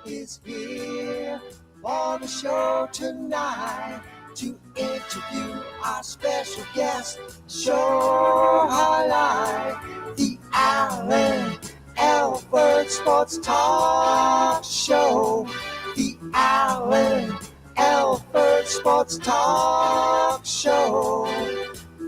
is here on the show tonight to interview our special guest. Show highlight the Alford Sports Talk Show. The Alford Sports Talk Show.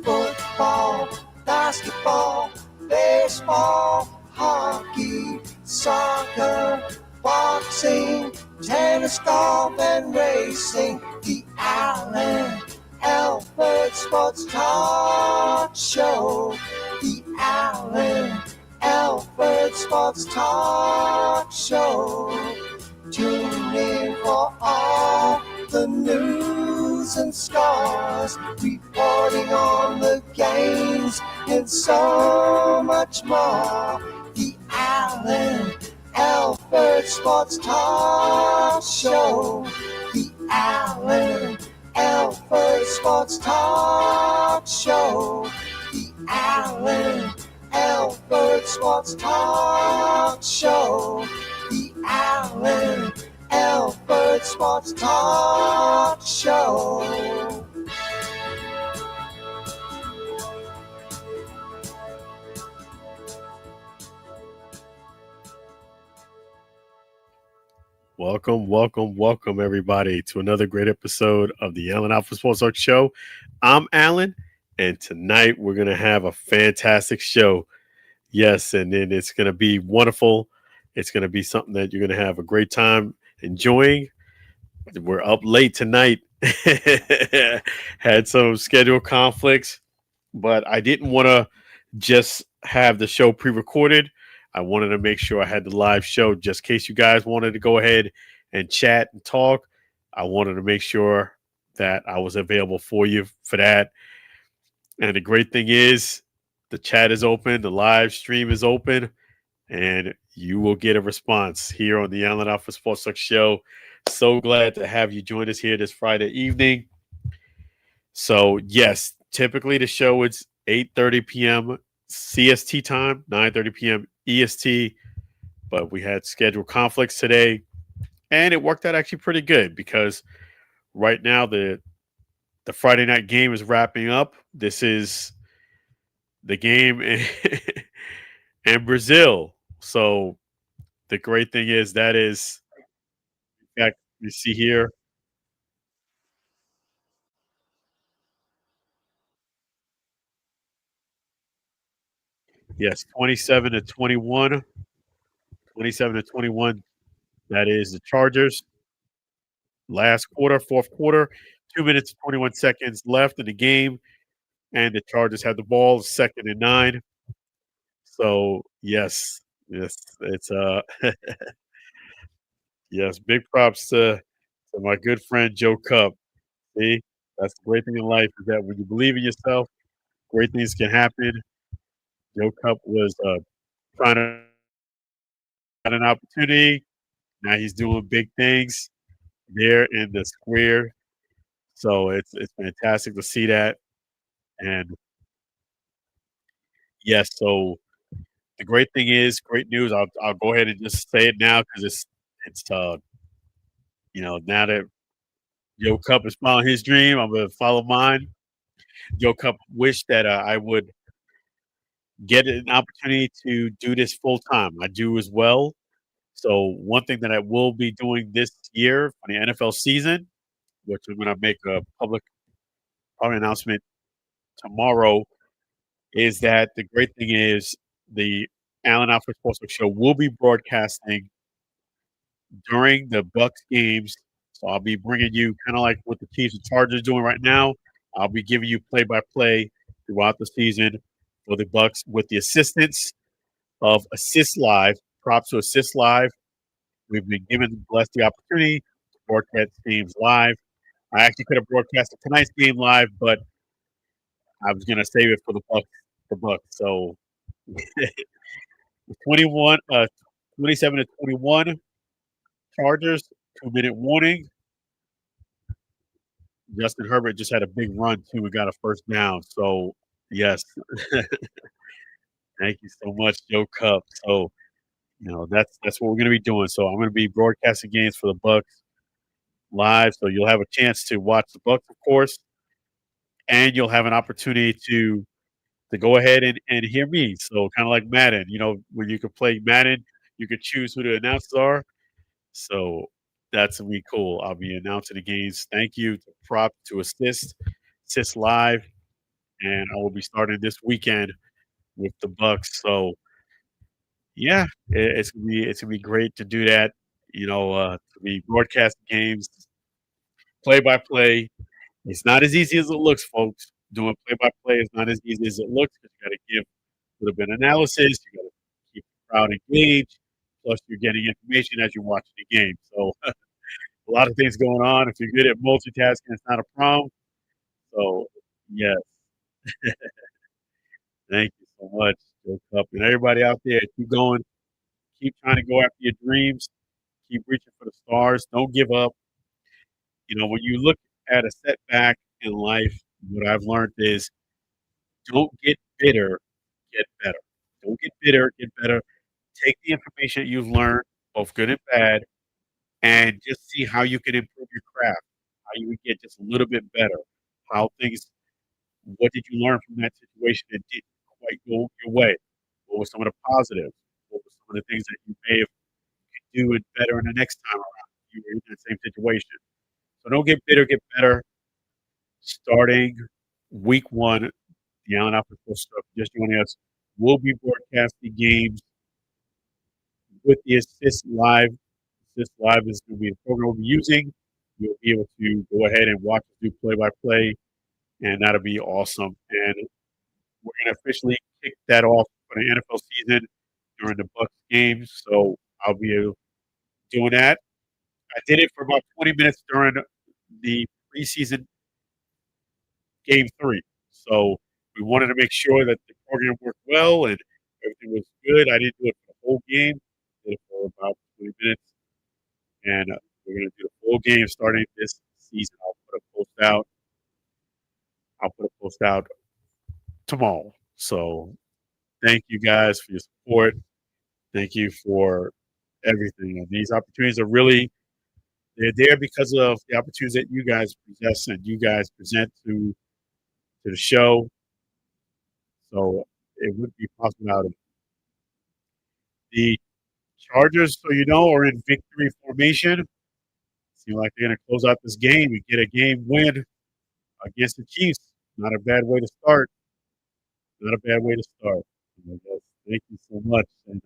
Football, basketball, baseball, hockey, soccer, boxing, tennis, golf, and racing. The Alford Sports Talk Show. The Alford Sports Talk Show. Tune in for all the news and scores, reporting on the games and so much more. The Alford Sports Talk Show. The Alford Sports Talk Show. The Alford Sports Talk Show. The Alford Sports Talk Show. Welcome, everybody, to another great episode of the Alford Sports Talk Show. I'm Alan, and tonight we're going to have a fantastic show. Yes, and then it's going to be wonderful. It's going to be something that you're going to have a great time enjoying. We're up late tonight. Had some schedule conflicts, but I didn't want to just have the show pre-recorded. I wanted to make sure I had the live show just in case you guys wanted to go ahead and chat and talk. I wanted to make sure that I was available for you for that. And the great thing is the chat is open, the live stream is open, and you will get a response here on the Alford Sports Talk Show. So glad to have you join us here this Friday evening. So, yes, typically the show is 8:30 p.m. CST time, 9:30 p.m. EST, but we had schedule conflicts today, and it worked out actually pretty good because right now the Friday night game is wrapping up. This is the game in Brazil. So the great thing is that is, in fact, you see here, yes, 27-21, 27-21. That is the Chargers. Last quarter, fourth quarter, 2 minutes and 21 seconds left in the game, and the Chargers have the ball, 2nd and 9. So yes, it's yes, big props to my good friend Joe Cup. See, that's the great thing in life is that when you believe in yourself, great things can happen. Joe Cup was trying to get an opportunity. Now he's doing big things there in the square. So it's fantastic to see that. And yes, so the great thing is, great news. I'll go ahead and just say it now because it's now that Joe Cup is following his dream, I'm gonna follow mine. Joe Cup wished that I would get an opportunity to do this full time. I do as well. So one thing that I will be doing this year for the NFL season, which I'm gonna make a public probably announcement tomorrow, is that the great thing is the Alford Sports Talk Show will be broadcasting during the Bucks games. So I'll be bringing you kind of like what the Chiefs and Chargers doing right now. I'll be giving you play-by-play throughout the season for the Bucks with the assistance of Assist Live, props to Assist Live. We've been blessed the opportunity to broadcast games live. I actually could have broadcasted tonight's game live, but I was gonna save it for the Bucks. The Bucks. So 21, 27-21 Chargers. 2-minute warning. Justin Herbert just had a big run too. We got a first down. So yes, thank you so much, Joe Cup. So That's what we're going to be doing. So I'm going to be broadcasting games for the Bucks live, so you'll have a chance to watch the Bucks, of course, and you'll have an opportunity to go ahead and hear me. So kind of like Madden, when you could play Madden, you could choose who the announcers are. So that's gonna be cool. I'll be announcing the games. Thank you to Prop to assist live, and I will be starting this weekend with the Bucks. So yeah, it's gonna be great to do that. To be broadcasting games, play by play. It's not as easy as it looks, folks. Doing play by play is not as easy as it looks because you got to give a little bit of analysis. You got to keep the crowd engaged. Plus, you're getting information as you're watching the game. So, a lot of things going on. If you're good at multitasking, it's not a problem. So, yes, thank you so much, Joe Cup. And everybody out there, keep going. Keep trying to go after your dreams. Keep reaching for the stars. Don't give up. When you look at a setback in life, what I've learned is don't get bitter, get better. Don't get bitter, get better. Take the information that you've learned, both good and bad, and just see how you can improve your craft, how you can get just a little bit better, what did you learn from that situation that didn't quite go your way? What were some of the positives? What were some of the things that you may have do it better in the next time around? You were in that same situation. So don't get bitter, get better. Starting week one, the Allen Alford stuff just joining us. We'll be broadcasting games with the Assist Live. Assist Live is going to be the program we'll be using. You'll be able to go ahead and watch us do play by play, and that'll be awesome. And we're going to officially kick that off for the NFL season during the Bucks games. So I'll be doing that. I did it for about 20 minutes during the preseason game 3. So we wanted to make sure that the program worked well and everything was good. I didn't do it for the whole game. I did it for about 20 minutes. And we're going to do the full game starting this season. I'll put a post out tomorrow. So thank you guys for your support. Thank you for everything. And these opportunities are they're there because of the opportunities that you guys possess and you guys present to the show. So it wouldn't be possible without it. The Chargers, so are in victory formation. Seem like they're going to close out this game and get a game win against the Chiefs. Not a bad way to start. Not a bad way to start. Thank you so much. And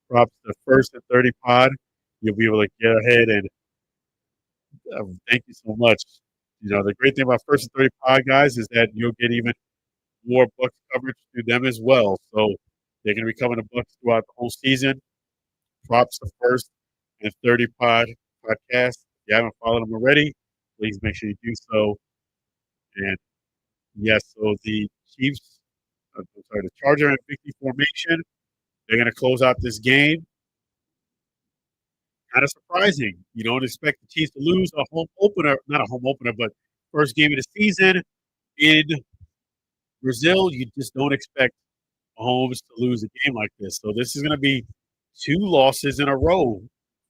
props to First and 30 pod. You'll be able to get ahead and thank you so much. The great thing about First and 30 pod, guys, is that you'll get even more Bucks coverage through them as well. So they're going to be covering the Bucks throughout the whole season. Props to First and 30 podcast. If you haven't followed them already, please make sure you do so. And yes, so the Charger in victory formation. They're going to close out this game. Kind of surprising. You don't expect the Chiefs to lose a home opener, not a home opener, but first game of the season in Brazil. You just don't expect Mahomes to lose a game like this. So this is going to be 2 losses in a row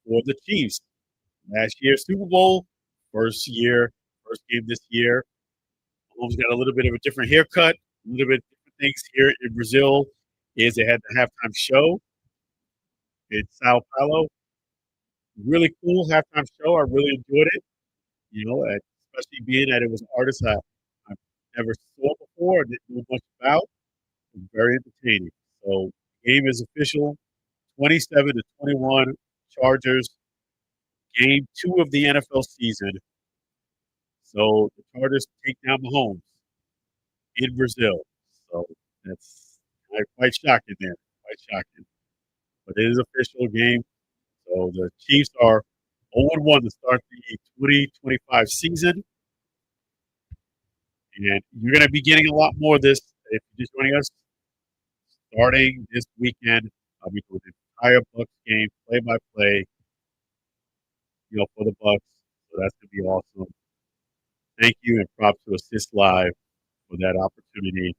for the Chiefs. Last year's Super Bowl, first game this year. Mahomes got a little bit of a different haircut, a little bit different things here in Brazil. Is they had the halftime show in Sao Paulo. Really cool halftime show. I really enjoyed it. Especially being that it was an artist I've never saw before, didn't know much about. It was very entertaining. So game is official. 27-21 Chargers. Game 2 of the NFL season. So the Chargers take down Mahomes in Brazil. So that's quite shocking there. Quite shocking. But it is an official game. So the Chiefs are 0-1 to start the 2025 season. And you're going to be getting a lot more of this if you're just joining us. Starting this weekend, I'll be doing the entire Bucks game, play-by-play, for the Bucks. So that's going to be awesome. Thank you, and props to Assist Live for that opportunity.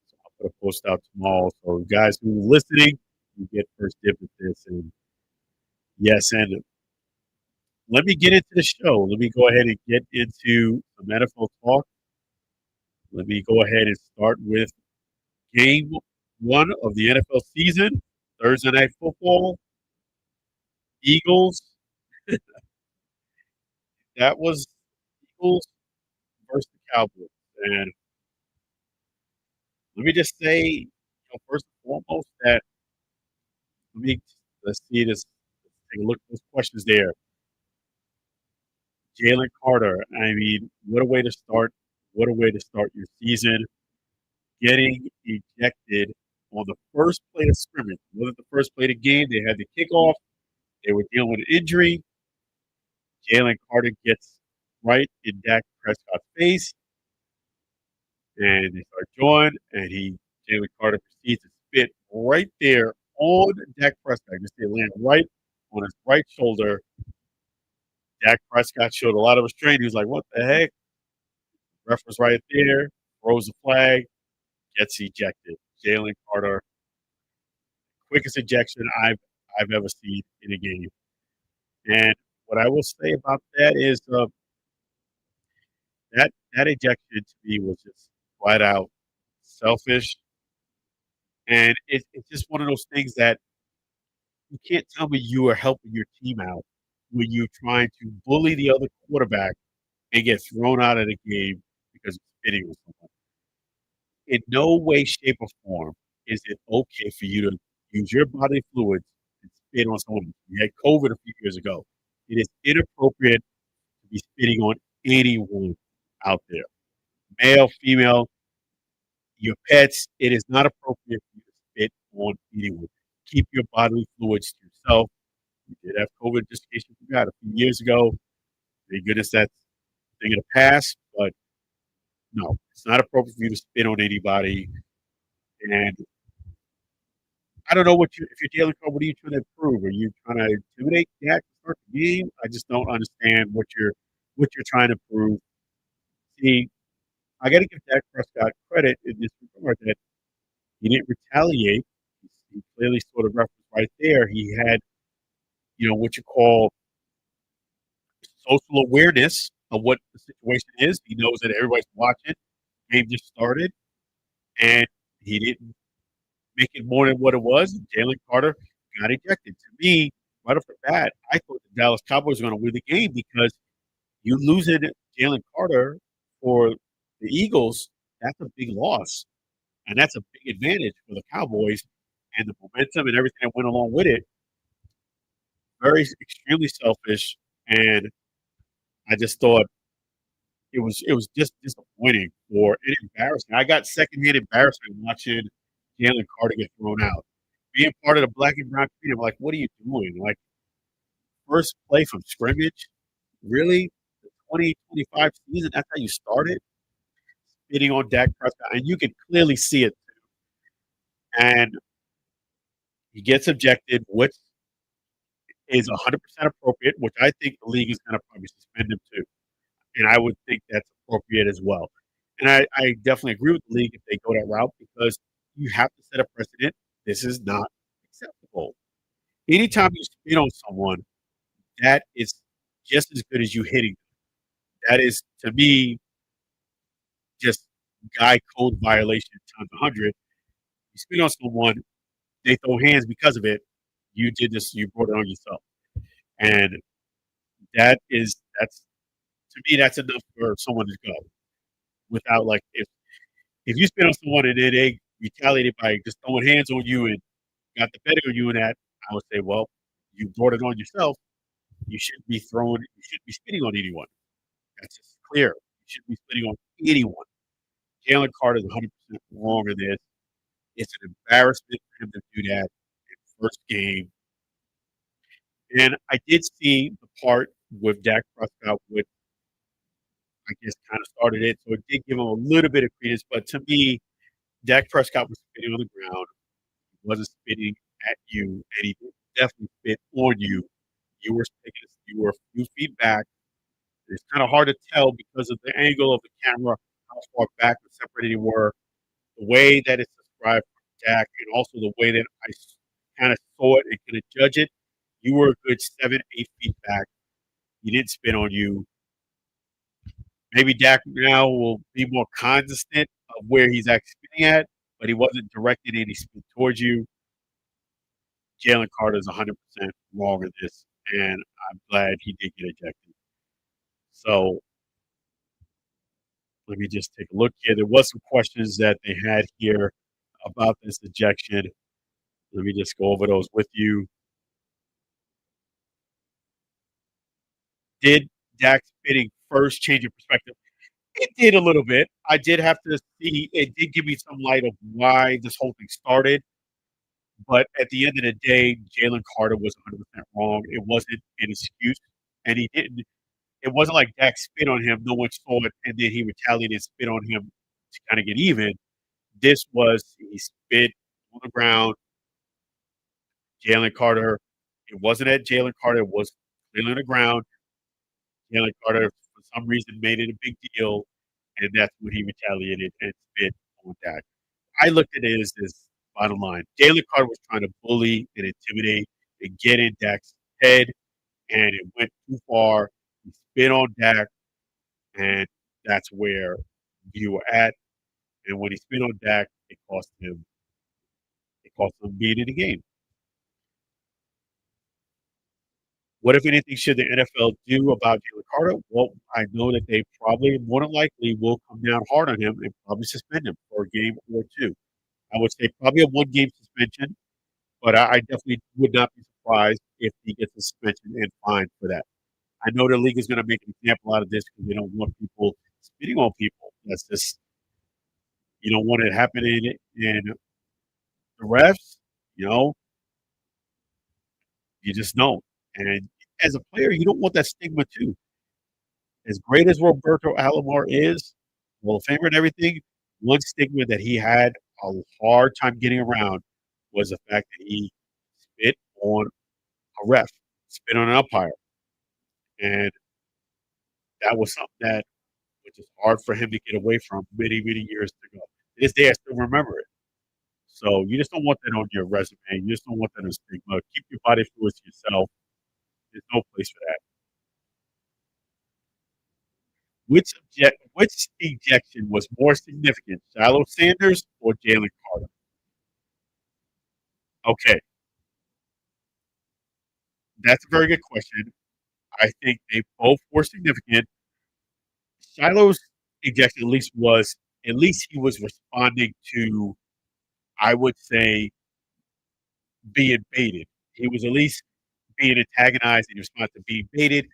So I'll put a post out tomorrow. So guys who are listening, you get first dibs at this. And yes, and let me get into the show. Let me go ahead and get into some NFL talk. Let me go ahead and start with game one of the NFL season, Thursday Night Football, Eagles. That was Eagles versus the Cowboys. And let me just say, first and foremost, that let me let's see this. Let's take a look at those questions there. Jalen Carter. I mean, what a way to start! What a way to start your season. Getting ejected on the first play of scrimmage. It wasn't the first play of the game. They had the kickoff. They were dealing with an injury. Jalen Carter gets right in Dak Prescott's face, and they start jawing, and Jalen Carter proceeds to spit right there on Dak Prescott. Just they land right on his right shoulder. Dak Prescott showed a lot of restraint. He was like, "What the heck?" Ref was right there, throws the flag, gets ejected. Jalen Carter, quickest ejection I've ever seen in a game. And what I will say about that is that ejection to me was just flat out selfish, and it's just one of those things that you can't tell me you are helping your team out when you're trying to bully the other quarterback and get thrown out of the game because of spitting on someone. In no way, shape, or form is it okay for you to use your body fluids and spit on someone. You had COVID a few years ago. It is inappropriate to be spitting on anyone out there, male, female, your pets. It is not appropriate for you to spit on anyone. Keep your bodily fluids to yourself. We did have COVID, just in case you forgot, a few years ago. Thank goodness that's a thing of the past, but no, it's not appropriate for you to spit on anybody. And I don't know if you're dealing with, what are you trying to prove? Are you trying to intimidate Dak to start the game? I just don't understand what you're trying to prove. See, I got to give Dak Prescott credit in this regard that he didn't retaliate. He clearly sort of referenced right there. He had, what you call social awareness of what the situation is. He knows that everybody's watching. Game just started, and he didn't make it more than what it was. Jalen Carter got ejected. To me, right off the bat, I thought the Dallas Cowboys were going to win the game because you losing Jalen Carter for the Eagles, that's a big loss. And that's a big advantage for the Cowboys and the momentum and everything that went along with it. Very extremely selfish. And I just thought it was just disappointing for an embarrassment. I got secondhand embarrassment watching Jalen Carter get thrown out. Being part of the black and brown community, I'm like, what are you doing? Like, first play from scrimmage? Really? The 2025 season, that's how you started? Spitting on Dak Prescott. And you can clearly see it. And he gets ejected, which is 100% appropriate, which I think the league is going to probably suspend him too. And I would think that's appropriate as well. And I definitely agree with the league if they go that route because you have to set a precedent. This is not acceptable. Anytime you spit on someone, that is just as good as you hitting them. That is, to me, just guy code violation times 100. You spit on someone, they throw hands because of it. You did this, you brought it on yourself. And that's to me, that's enough for someone to go without like if you spit on someone and then they retaliated by just throwing hands on you and got the better on you in that, I would say, well, you brought it on yourself. You shouldn't be spitting on anyone. That's just clear. You shouldn't be spitting on anyone. Jalen Carter is 100% wrong in this. It's an embarrassment for him to do that in the first game. And I did see the part with Dak Prescott, which I guess kind of started it. So it did give him a little bit of credence. But to me, Dak Prescott was spitting on the ground. He wasn't spitting at you, and he definitely spit on you. You were a few feet back. It's kind of hard to tell because of the angle of the camera, how far back and separated you were, the way that it's described from Dak, and also the way that kind of saw it and kind of judge it. You were a good 7, 8 feet back. He didn't spin on you. Maybe Dak now will be more cognizant of where he's actually spinning at, but he wasn't directing any spin towards you. Jalen Carter is 100% wrong in this, and I'm glad he did get ejected. So let me just take a look here. There was some questions that they had here about this ejection. Let me just go over those with you. Did Dak spinning first change your perspective? It did a little bit. I did have to see. It did give me some light of why this whole thing started. But at the end of the day, Jalen Carter was 100% wrong. It wasn't an excuse, and he didn't. It wasn't like Dak spit on him. No one saw it, and then he retaliated and spit on him to kind of get even. This was he spit on the ground. Jalen Carter. It wasn't at Jalen Carter. It was clearly on the ground. Jalen Carter, for some reason, made it a big deal, and that's when he retaliated and spit on Dak. I looked at it as this bottom line. Jalen Carter was trying to bully and intimidate and get in Dak's head, and it went too far. He spit on Dak, and that's where you were at. And when he spit on Dak, it cost him. It cost him being in the game. What, if anything, should the NFL do about Jalen Carter? Well, I know that they probably, more than likely, will come down hard on him and probably suspend him for a game or two. I would say probably a one-game suspension, but I definitely would not be surprised if he gets a suspension and fined for that. I know the league is going to make an example out of this because they don't want people spitting on people. That's just, you don't want it happening in the refs, you know, you just don't. And as a player, you don't want that stigma too. As great as Roberto Alomar is, Hall of Famer and everything, one stigma that he had a hard time getting around was the fact that he spit on a ref, spit on an umpire. And that was something that was just hard for him to get away from many, many years ago. To this day, I still remember it. So you just don't want that on your resume. You just don't want that as stigma. Keep your body fluids to yourself. There's no place for that. Which ejection was more significant, Shilo Sanders or Jalen Carter? Okay, that's a very good question. I think they both were significant. Shiloh's ejection at least he was responding to, I would say, being baited. He was at least being antagonized in response to being baited,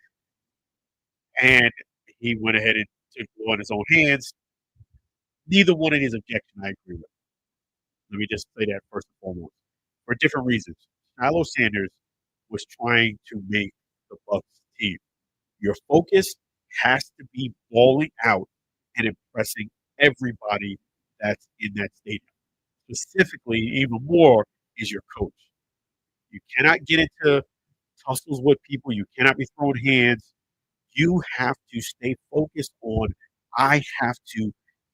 and he went ahead and took it on his own hands. Neither one of his objections I agree with. Let me just say that first and foremost. For different reasons. Shilo Sanders was trying to make the Bucks team. Your focus has to be balling out and impressing everybody that's in that stadium. Specifically, even more, is your coach. You cannot get into tussles with people. You cannot be throwing hands. You have to stay focused on, I have to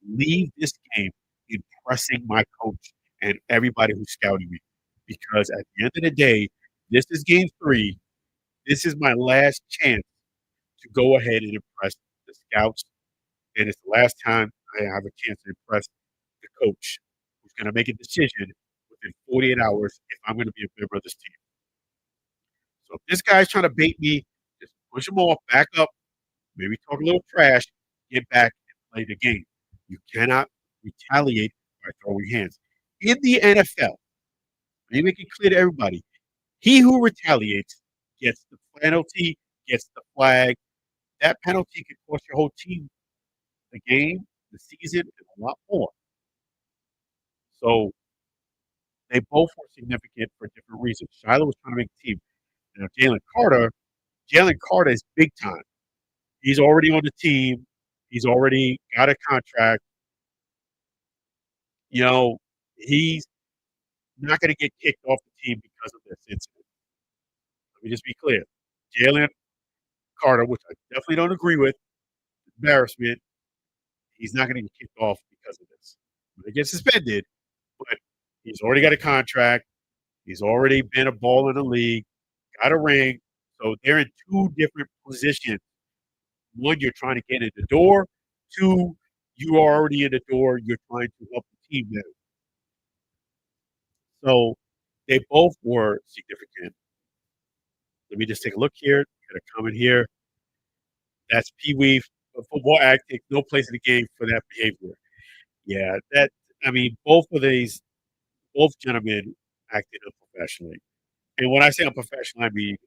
leave this game impressing my coach and everybody who's scouting me. Because at the end of the day, this is game 3. This is my last chance to go ahead and impress the scouts. And it's the last time I have a chance to impress the coach who's going to make a decision within 48 hours if I'm going to be a member of this team. So if this guy's trying to bait me, just push him off, back up, maybe talk a little trash, get back and play the game. You cannot retaliate by throwing hands. In the NFL, let me make it clear to everybody, he who retaliates gets the penalty, gets the flag. That penalty could cost your whole team the game, the season, and a lot more. So they both were significant for different reasons. Shiloh was trying to make the team. Now, Jalen Carter is big time. He's already on the team. He's already got a contract. You know, he's not going to get kicked off the team because of this incident. Let me just be clear. Jalen Carter, which I definitely don't agree with, embarrassment, he's not going to get kicked off because of this. He gets suspended, but he's already got a contract. He's already been a baller in the league, got a ring. So they're in two different positions. One, you're trying to get in the door. Two, you are already in the door. You're trying to help the team out. So they both were significant. Let me just take a look here. Got a comment here. That's Pee Wee. Football act takes no place in the game for that behavior. Yeah, that. I mean, both gentlemen acted unprofessionally. And when I say unprofessional, I mean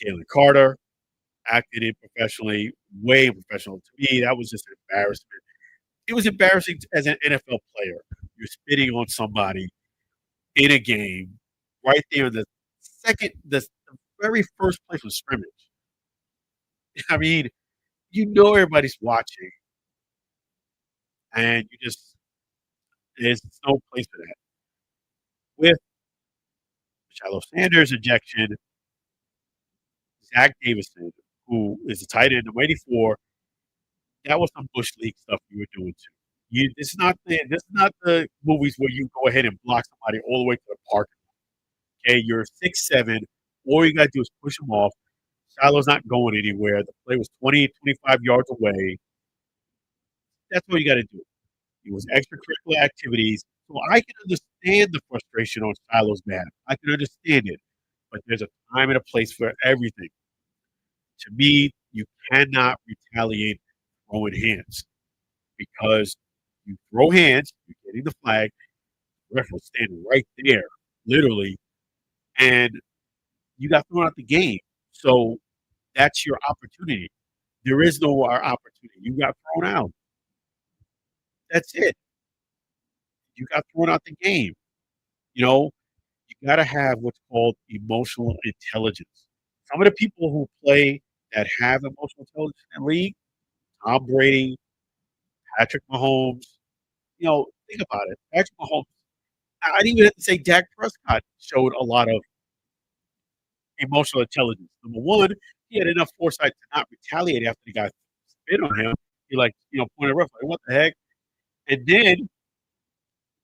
Jalen Carter acted unprofessionally, way unprofessional. To me, that was just an embarrassment. It was embarrassing as an NFL player. You're spitting on somebody in a game right there in the very first place was scrimmage. I mean, you know everybody's watching, and there's no place for that. With Shilo Sanders ejection, Zach Davison, who is a tight end, number 84, that was some bush league stuff you were doing too. This is not the movies where you go ahead and block somebody all the way to the park. Okay, you're 6'7". All you gotta do is push them off. Shiloh's not going anywhere. The play was 20, 25 yards away. That's what you gotta do. It was extracurricular activities. So I can understand the frustration on Shiloh's behalf. I can understand it. But there's a time and a place for everything. To me, you cannot retaliate throwing hands because you throw hands, you're getting the flag, the ref will stand right there, literally, and you got thrown out the game. So that's your opportunity. There is no opportunity. You got thrown out. That's it. You got thrown out the game. You know, you got to have what's called emotional intelligence. Some of the people who play that have emotional intelligence in the league, Tom Brady, Patrick Mahomes, think about it. Patrick Mahomes, I'd even have to say Dak Prescott showed a lot of emotional intelligence. Number one, he had enough foresight to not retaliate after the guy spit on him. He pointed rough, like, what the heck? And then,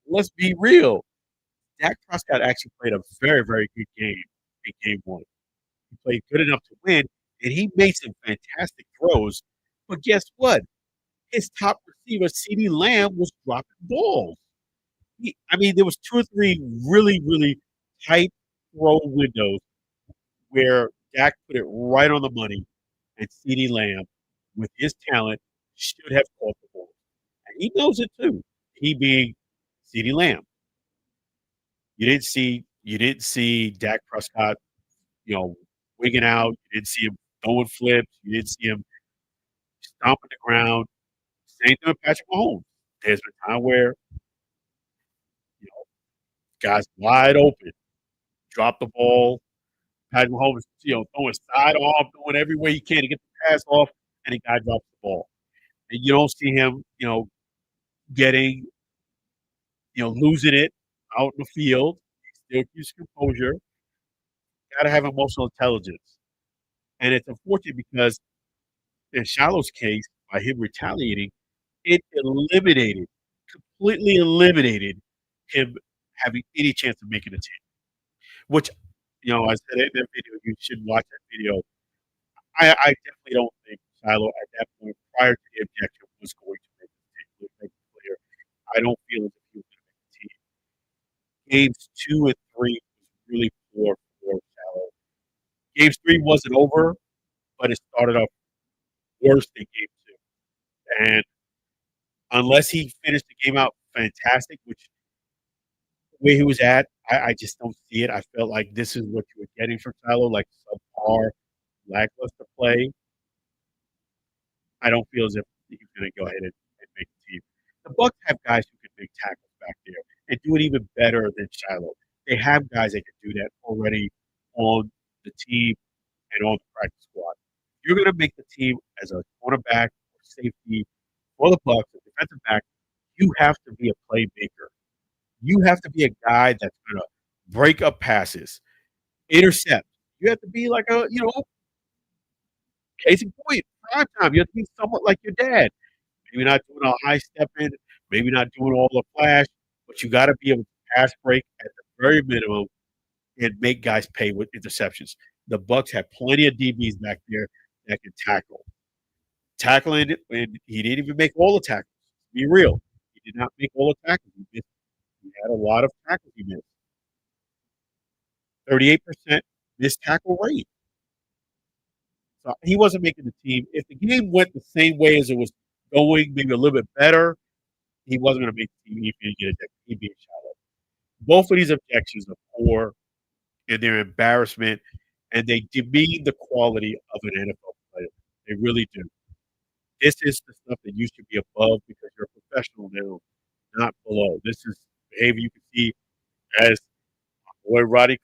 let's be real. Dak Prescott actually played a very, very good game in game one. He played good enough to win, and he made some fantastic throws. But guess what? His top receiver, CeeDee Lamb, was dropping balls. There was two or three really, really tight throw windows where Dak put it right on the money, and CeeDee Lamb, with his talent, should have caught the ball. And he knows it too. He being CeeDee Lamb. You didn't see Dak Prescott, wigging out. You didn't see him throwing flips. You didn't see him stomping the ground. Same thing with Patrick Mahomes. There's been time where guys wide open, drop the ball. Patrick Mahomes, throwing side off, doing every way he can to get the pass off, and the guy drops the ball. And you don't see him, getting, losing it out in the field. He still keeps composure. Got to have emotional intelligence. And it's unfortunate because in Shiloh's case, by him retaliating, it completely eliminated him having any chance of making a team. Which, I said in that video, you should watch that video. I definitely don't think Shiloh at that point, prior to the objection, was going to make the team. Make it clear. I don't feel as if he was going to make the team. Games 2 and 3 was really poor for Shiloh. Games 3 wasn't over, but it started off worse than game 2. And unless he finished the game out fantastic, which where he was at, I just don't see it. I felt like this is what you were getting from Shiloh, like subpar, lackluster play. I don't feel as if he's going to go ahead and make the team. The Bucks have guys who can make tackles back there and do it even better than Shiloh. They have guys that can do that already on the team and on the practice squad. You're going to make the team as a cornerback or safety for the Bucks, a defensive back. You have to be a playmaker. You have to be a guy that's going to break up passes, intercept. You have to be like case in point, prime time. You have to be somewhat like your dad. Maybe not doing a high step in, maybe not doing all the flash, but you got to be able to pass break at the very minimum, and make guys pay with interceptions. The Bucks had plenty of DBs back there that could tackle. Tackling, and he didn't even make all the tackles. Be real, he did not make all the tackles. He had a lot of tackles he missed. 38% missed tackle rate. So he wasn't making the team. If the game went the same way as it was going, maybe a little bit better, he wasn't going to make the team. He didn't get ejected. He'd be a shadow. Both of these objections are poor and they're embarrassment, and they demean the quality of an NFL player. They really do. This is the stuff that you should be above because you're a professional now, not below. This is behavior you can see, as boy Roddy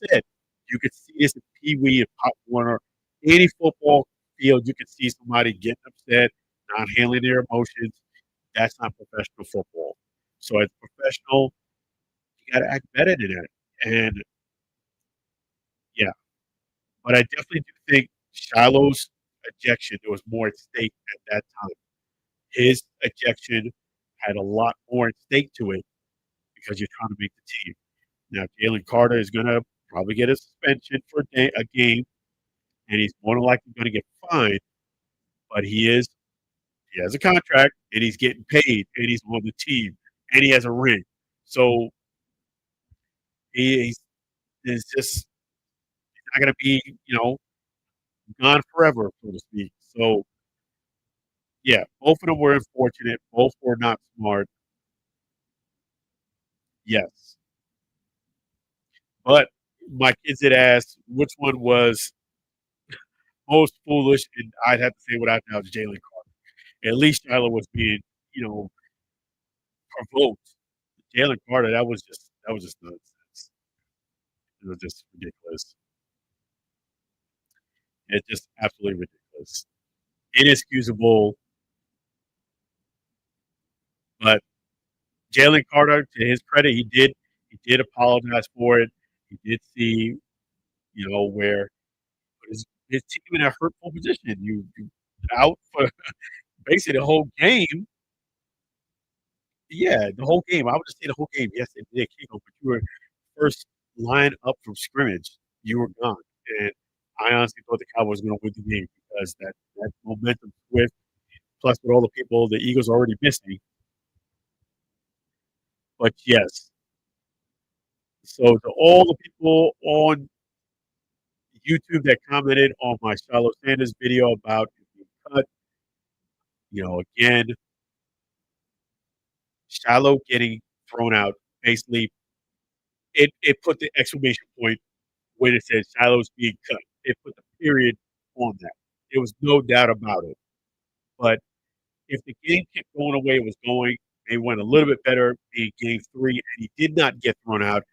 said, you could see this in Pee Wee and Pop Warner, any football field. You can see somebody getting upset, not handling their emotions. That's not professional football. So as a professional, you got to act better than that. And yeah, but I definitely do think Shiloh's ejection, there was more at stake at that time. His ejection had a lot more at stake to it because you're trying to make the team. Now, Jalen Carter is going to probably get a suspension for a game, and he's more than likely going to get fined. But he has a contract, and he's getting paid, and he's on the team, and he has a ring. So he's just not going to be, gone forever, so to speak. So yeah, both of them were unfortunate. Both were not smart. Yes, but my kids did ask which one was most foolish, and I'd have to say without doubt Jalen Carter. At least Tyler was being, you know, provoked. Jalen Carter, that was just nonsense. It was just ridiculous. It's just absolutely ridiculous. Inexcusable. But Jalen Carter, to his credit, he did apologize for it. He did see, where his team in a hurtful position. You out for basically the whole game. Yeah, the whole game. I would just say the whole game. Yes, it did, Kiko, but you were first line up from scrimmage. You were gone, and I honestly thought the Cowboys were going to win the game because that momentum swift, plus with all the people the Eagles are already missing. But yes, so to all the people on YouTube that commented on my Shilo Sanders video about being cut, again, Shilo getting thrown out, basically, it put the exclamation point when it said Shiloh's being cut. It put the period on that. There was no doubt about it. But if the game kept going the way it was going, they went a little bit better in game 3, and he did not get thrown out.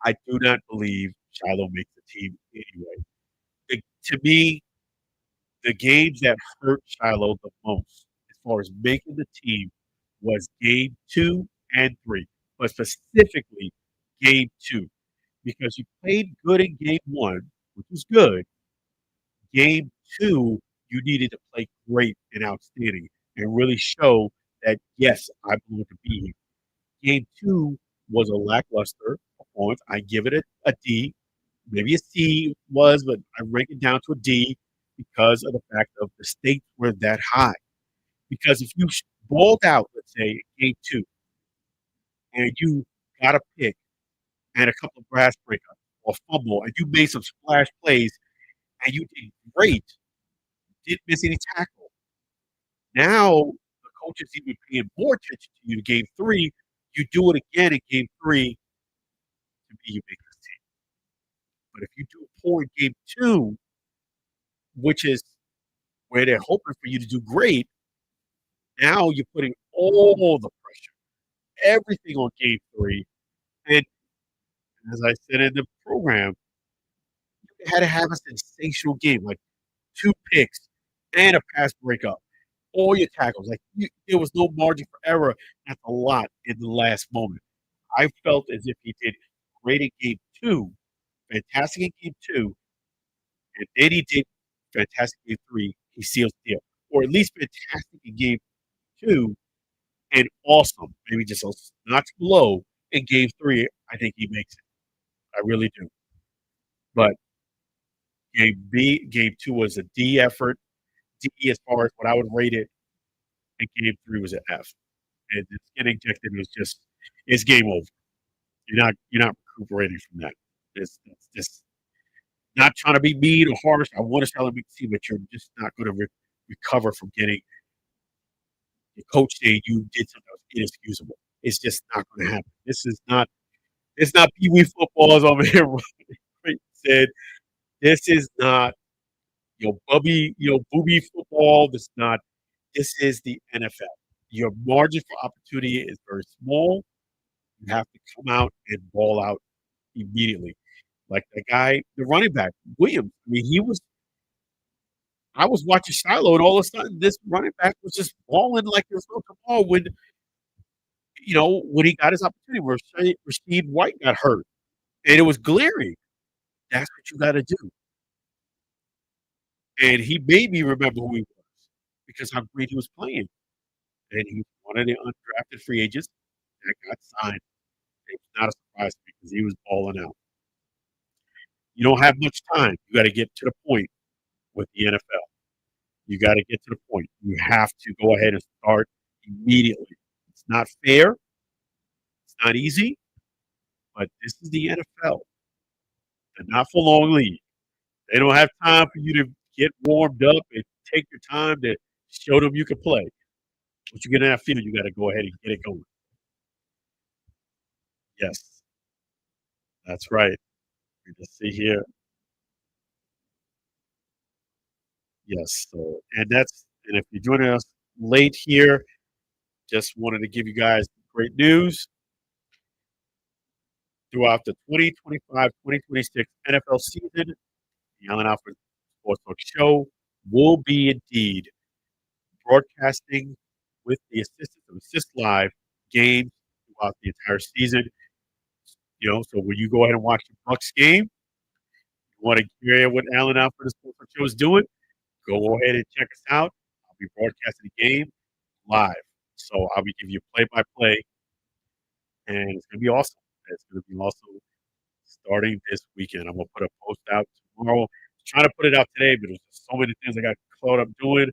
I do not believe Shilo makes the team anyway. To me, the games that hurt Shilo the most, as far as making the team, was game 2 and 3, but specifically game 2, because you played good in game 1, which was good. Game 2, you needed to play great and outstanding and really show that, yes, I belong to be here. Game 2 was a lackluster performance. I give it a D. Maybe a C was, but I rank it down to a D because of the fact of the stakes were that high. Because if you balled out, let's say, in game 2, and you got a pick and a couple of grass breakups or fumble, and you made some splash plays, and you did great, didn't miss any tackle. Now the coach is even paying more attention to you in game 3. You do it again in game 3, to me, you make this team. But if you do poor in game 2, which is where they're hoping for you to do great, now you're putting all the pressure, everything on game 3. And as I said in the program, you had to have a sensational game, like 2 picks and a pass breakup, all your tackles. Like there was no margin for error. That's a lot in the last moment. I felt as if he did great in game 2, fantastic in game 2, and then he did fantastic in game 3. He seals the deal, or at least fantastic in game 2 and awesome, maybe just a notch below in game 3. I think he makes it. I really do. But game 2 was a D effort. D as far as what I would rate it, and game 3 was an F. And just getting ejected was just it's game over. You're not recuperating from that. It's just not trying to be mean or harsh. I want to tell them, see, but you're just not going to recover from getting your coach saying you did something that was inexcusable. It's just not going to happen. This is not. It's not Pee Wee football, as over here said. This is not booby football. This is not. This is the NFL. Your margin for opportunity is very small. You have to come out and ball out immediately. Like the guy, the running back, Williams. I mean, he was. I was watching Shilo, and all of a sudden, this running back was just balling like there's no tomorrow. When he got his opportunity, where Rasheed White got hurt, and it was glaring. That's what you got to do. And he made me remember who he was because how great he was playing. And he's one of the undrafted free agents that got signed. It's not a surprise to me because he was balling out. You don't have much time. You got to get to the point with the NFL. You got to get to the point. You have to go ahead and start immediately. It's not fair. It's not easy, but this is the NFL. They're not for long league. They don't have time for you to get warmed up and take your time to show them you can play. Once you get in that field, you got to go ahead and get it going. Yes, that's right. We just see here. Yes. And if you're joining us late here, just wanted to give you guys great news. Throughout the 2025-2026 NFL season, the Allen Alford Sportsbook Show will be indeed broadcasting with the assistance of Assist Live games throughout the entire season. So when you go ahead and watch the Bucks game, you want to hear what Allen Alford Sportsbook Show is doing, go ahead and check us out. I'll be broadcasting the game live. So I'll be giving you play-by-play, and it's going to be awesome. It's going to be awesome starting this weekend. I'm going to put a post out tomorrow. I was trying to put it out today, but there's so many things I got caught up doing.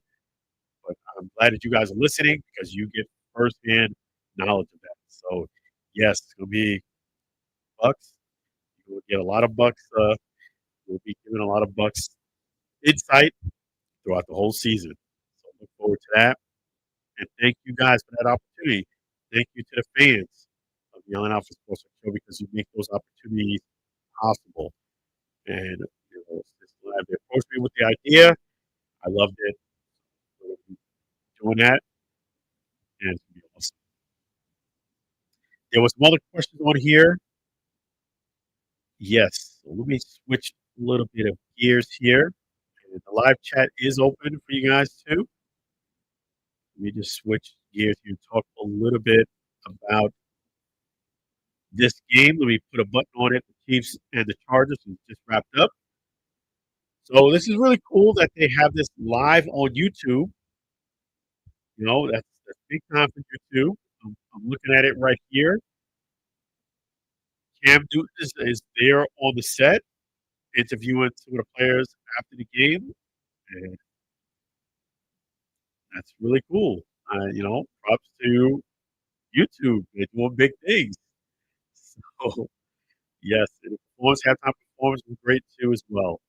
But I'm glad that you guys are listening because you get firsthand knowledge of that. So, yes, it's going to be Bucks. You will get a lot of Bucks. We'll be giving a lot of Bucks insight throughout the whole season. So look forward to that. And thank you guys for that opportunity. Thank you to the fans of the Allen Alford Sports Show because you make those opportunities possible. And they approached me with the idea. I loved it. So doing that, and it's gonna be awesome. There was some other questions on here. Yes. So let me switch a little bit of gears here. And the live chat is open for you guys too. Let me just switch gears here and talk a little bit about this game. Let me put a button on it. The Chiefs and the Chargers is just wrapped up. So this is really cool that they have this live on YouTube. That's big time for YouTube. I'm looking at it right here. Cam Newton is there on the set, interviewing some of the players after the game, and that's really cool. Props to YouTube. They're doing big things. So, yes, and the halftime performance was great too as well.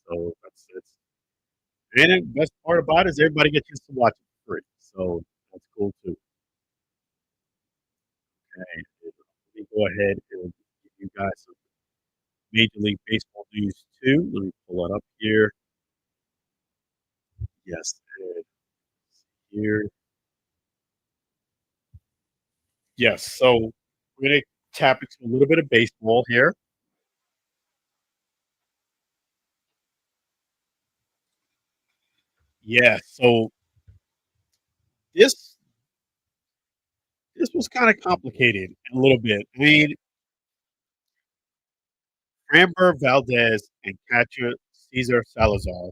So that's and the best part about it is everybody gets to watch it for free. So that's cool too. Okay, let me go ahead and give you guys some Major League Baseball news too. Let me pull it up here. Yes, and here. Yes, so we're going to tap into a little bit of baseball here. Yeah, so this was kind of complicated a little bit. I mean, Framber, Valdez, and catcher Cesar Salazar.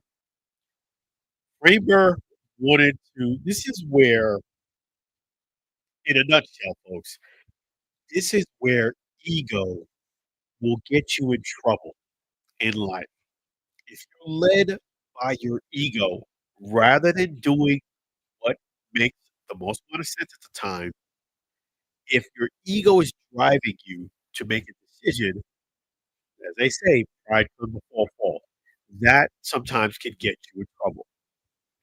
Framber wanted to. This is where, in a nutshell, folks, this is where ego will get you in trouble in life. If you're led by your ego rather than doing what makes the most amount of sense at the time, if your ego is driving you to make a decision, as they say, pride comes before fall. That sometimes can get you in trouble.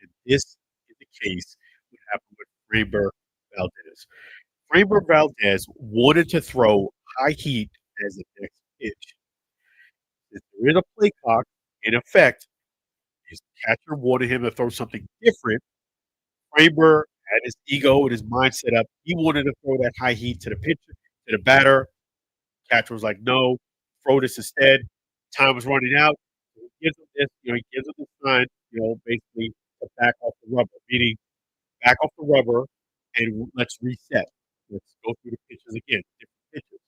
And this is the case what happened with Framber Valdez. Framber Valdez wanted to throw high heat as the next pitch. If there is a play clock, in effect, his catcher wanted him to throw something different. Framber had his ego and his mind set up. He wanted to throw that high heat to the pitcher, to the batter. Catcher was like, no, throw this instead. Time was running out. So he gives him this, he gives him the sign, basically to back off the rubber, meaning back off the rubber and let's reset. Let's go through the pitches again, different pitches.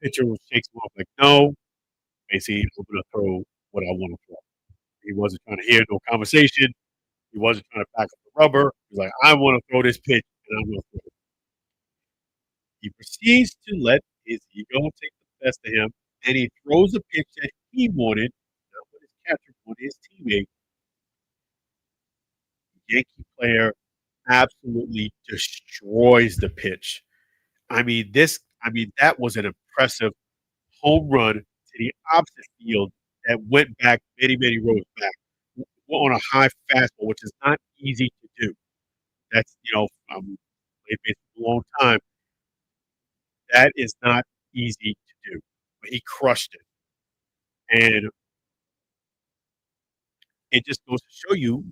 Pitcher shakes him off like, no, basically, I'm going to throw what I want to throw. He wasn't trying to hear no conversation. He wasn't trying to back up the rubber. He's like, I want to throw this pitch, and I'm going to throw it. He proceeds to let his ego take the best of him, and he throws a pitch that he wanted, not what his catcher wanted, his teammate. The Yankee player absolutely destroys the pitch. That was an impressive home run to the opposite field that went back many, many rows back on a high fastball, which is not easy to do. That's, played baseball a long time. That is not easy to do. But he crushed it. And it just goes to show you,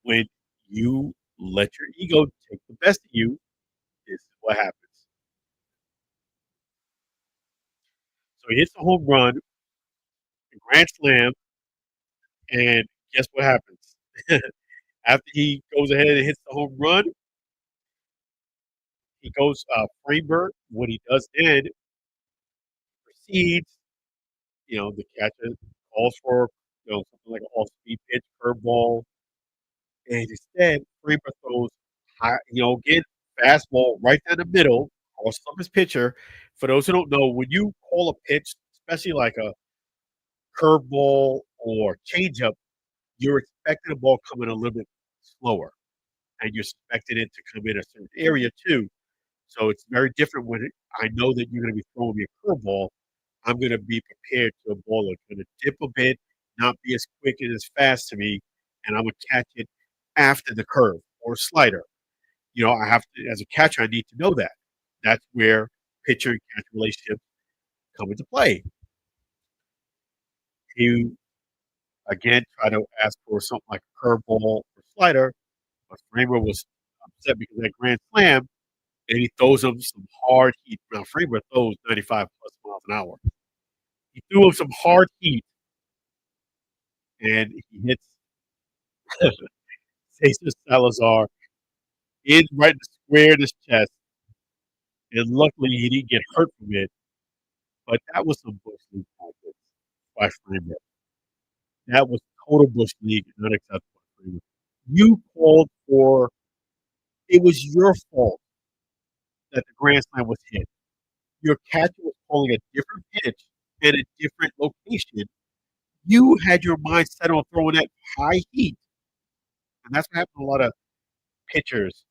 when you let your ego take the best of you, this is what happens. So he hits a home run, a grand slam, and guess what happens? After he goes ahead and hits the home run, he goes Framber. What he does then proceeds, the catcher calls for something like an off-speed pitch, curveball, and instead Framber throws high, again fastball right down the middle, crosses up his pitcher. For those who don't know, when you call a pitch, especially like a curveball or changeup, you're expecting the ball coming a little bit slower, and you're expecting it to come in a certain area too. So it's very different when I know that you're going to be throwing me a curveball. I'm going to be prepared to a ball that's going to dip a bit, not be as quick and as fast to me, and I'm going to catch it after the curve or slider. I have to, as a catcher, I need to know that. That's where pitcher and catcher relationships come into play. He, again, try to ask for something like a curveball or slider, but Framer was upset because of that grand slam, and he throws him some hard heat. Now, Framber throws 95 plus miles an hour. He threw him some hard heat, and he hits Cesar Salazar right in the square of his chest. And luckily, he didn't get hurt from it. But that was some bush league tactics by Framber. That was total bush league and unacceptable. Framber. You called for. It was your fault that the grand slam was hit. Your catcher was calling a different pitch at a different location. You had your mind set on throwing that high heat. And that's what happened to a lot of pitchers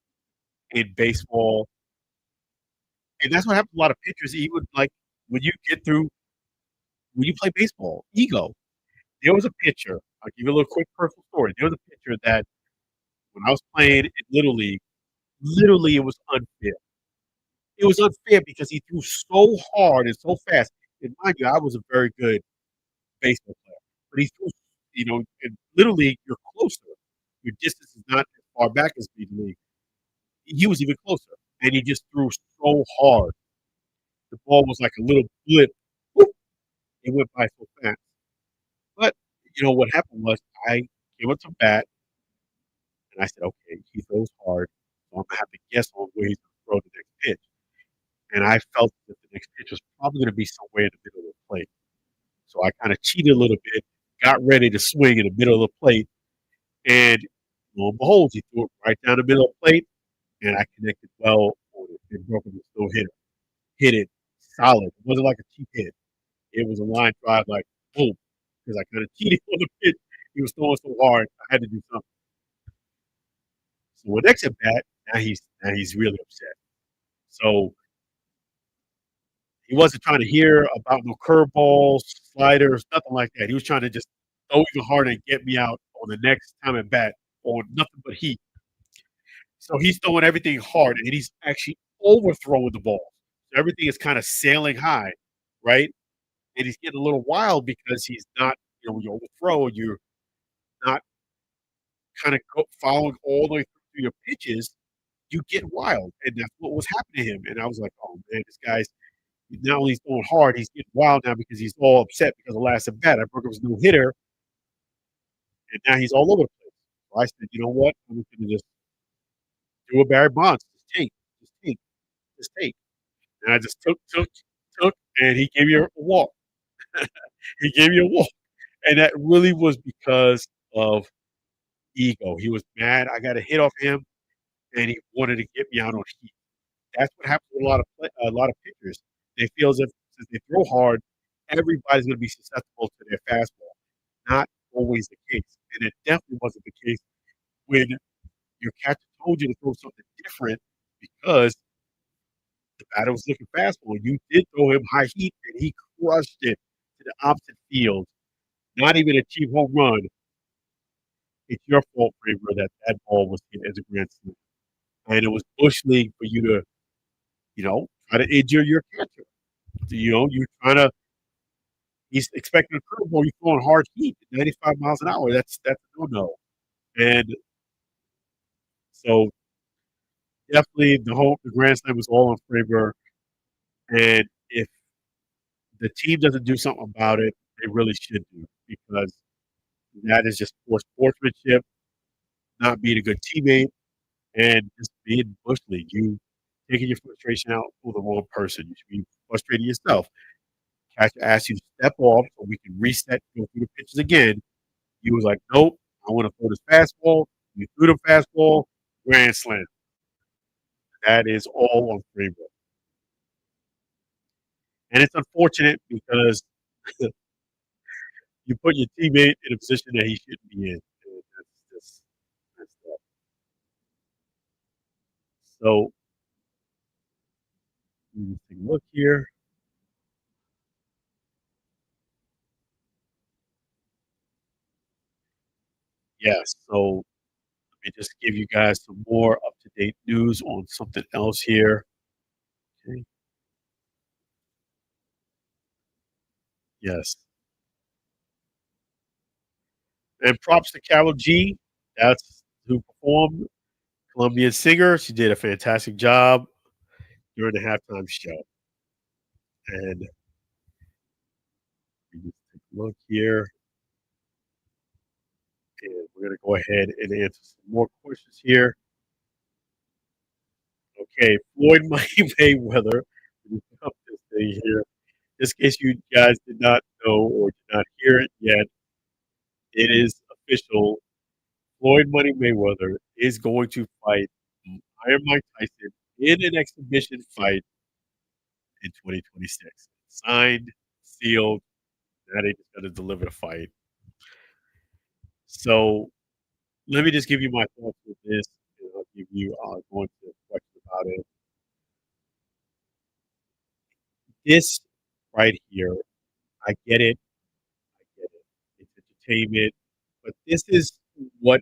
in baseball. And that's what happened to a lot of pitchers, even like when you get through, when you play baseball, ego. There was a pitcher, I'll give you a little quick personal story. There was a pitcher that when I was playing in Little League, it was unfair. It was unfair because he threw so hard and so fast. And mind you, I was a very good baseball player. But he threw, in Little League, you're closer. Your distance is not as far back as Big League. He was even closer. And he just threw so hard. The ball was like a little blip. Whoop, it went by so fast. But, what happened was I came up to bat and I said, okay, he throws hard. So I'm going to have to guess on where he's going to throw the next pitch. And I felt that the next pitch was probably going to be somewhere in the middle of the plate. So I kind of cheated a little bit, got ready to swing in the middle of the plate. And lo and behold, he threw it right down the middle of the plate. And I connected well on it and broke him still hit it. Hit it solid. It wasn't like a cheap hit. It was a line drive, like boom, because I kind of cheated on the pitch. He was throwing so hard, I had to do something. So with next at bat, now he's really upset. So he wasn't trying to hear about no curveballs, sliders, nothing like that. He was trying to just throw even harder and get me out on the next time at bat on nothing but heat. So he's throwing everything hard, and he's actually overthrowing the ball. So everything is kind of sailing high, right? And he's getting a little wild because he's not, when you overthrow, you're not kind of following all the way through your pitches. You get wild, and that's what was happening to him. And I was like, oh man, this guy's not only he's throwing hard, he's getting wild now because he's all upset because of the last at bat. I broke up his no hitter, and now he's all over the place. So I said, you know what? I'm just going to just do a Barry Bonds. Just take, just take. And I just took, and he gave me a walk. He gave me a walk. And that really was because of ego. He was mad. I got a hit off him, and he wanted to get me out on heat. That's what happens with a lot of pitchers. They feel as if since they throw hard, everybody's going to be susceptible to their fastball. Not always the case, and it definitely wasn't the case when your catcher told you to throw something different because the batter was looking fastball. You did throw him high heat, and he crushed it to the opposite field. Not even a cheap home run. It's your fault, Framber, that that ball was hit as a grand slam. And it was bush league for you to, try to injure your catcher. You're trying to. He's expecting a curveball. You're throwing hard heat at 95 miles an hour. That's a no-no. And so definitely the grand slam was all on Framber. And if the team doesn't do something about it, they really should do because that is just poor sportsmanship, not being a good teammate, and just being bush league. You taking your frustration out on the wrong person. You should be frustrating yourself. Catcher asked you to step off so we can reset, go through the pitches again. You was like, nope, I want to throw this fastball. You threw the fastball, grand slam. That is all on Framber. And it's unfortunate because you put your teammate in a position that he shouldn't be in. And that's just messed up. So let me take a look here. Yes, so let me just give you guys some more up-to-date news on something else here. Okay. Yes. And props to Carol G. That's who performed. Colombian singer. She did a fantastic job during the halftime show. And let me just take a look here. And we're going to go ahead and answer some more questions here. Okay, Floyd Mayweather. Let me put up this thing here. Just in case you guys did not know or did not hear it yet, it is official. Floyd Money Mayweather is going to fight Iron Mike Tyson in an exhibition fight in 2026. Signed, sealed. Now they just got to deliver the fight. So let me just give you my thoughts with this. And I'll give you going to a question about it. This right here, I get it. I get it. It's entertainment, but this is what